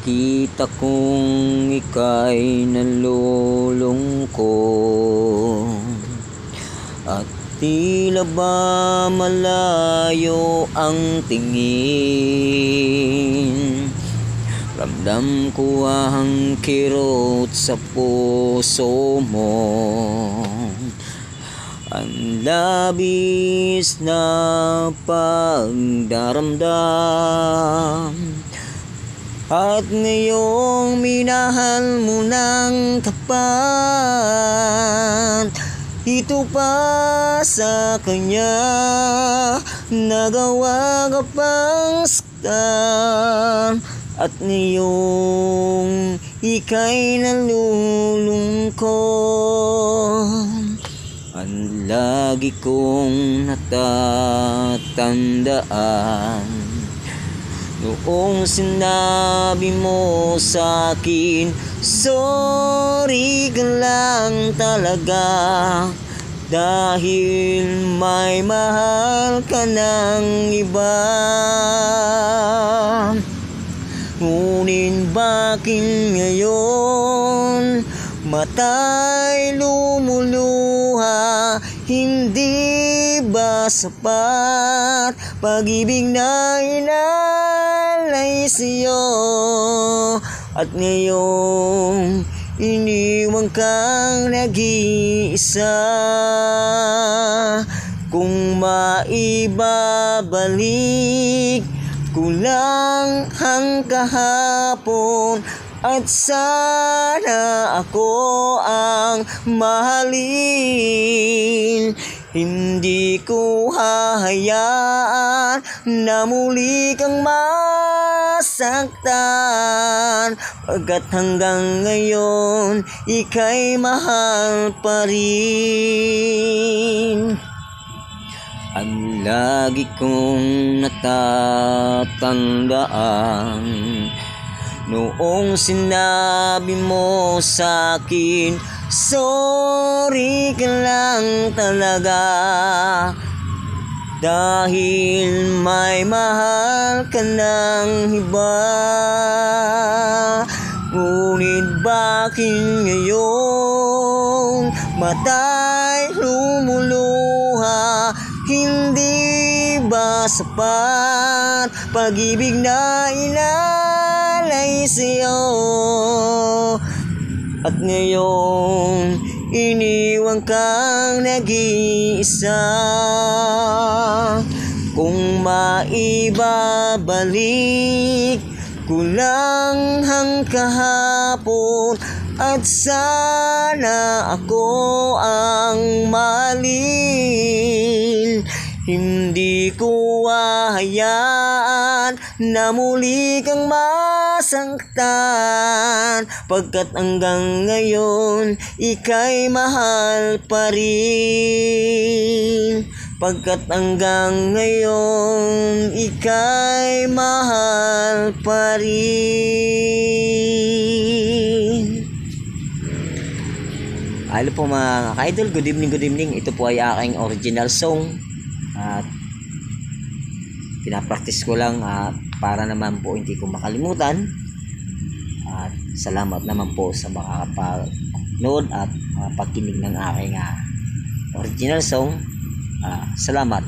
Nakita kong ika'y nalulungkot at tila ba malayo ang tingin. Ramdam ko ang kirot sa puso mo, ang labis na pagdaramdam. At ngayong minahal mo ng tapat, ito pa sa kanya, nagawa ka pang saktan. At ngayong ika'y nalulungkot, ang lagi kong natatandaan. Noong sinabi mo sa akin, sorry ka lang talaga, dahil may mahal ka ng iba. Ngunit bakit ngayon mata'y lumuluha? Hindi ba sapat pag-ibig na inalay sa'yo? At ngayong iniwan kang nag-iisa, kung maibabalik ko lang ang kahapon, at sana ako ang mahalin. Hindi ko hahayaan na muli kang masaktan, pagkat hanggang ngayon ika'y mahal pa rin. Ang lagi kong natatandaan, noong sinabi mo sa akin, sorry ka lang talaga, dahil may mahal ka ng iba. Ngunit bakit ngayon mata'y lumuluha? Hindi ba sapat pag-ibig na inalay sa'yo? At ngayon iniwan kang nag-iisa, kung maibabalik ko lang ang kahapon, at sana ako ang mahalin. Hindi ko hahayaan na muli kang masaktan, pagkat hanggang ngayon ika'y mahal pa rin. Pagkat hanggang ngayon ika'y mahal pa rin. Hello po mga ka-idol, good evening, good evening. Ito po ay aking original song at pinapractice ko lang para naman po hindi ko makalimutan. At salamat naman po sa makakapanood at pagkinig ng aking original song. Salamat.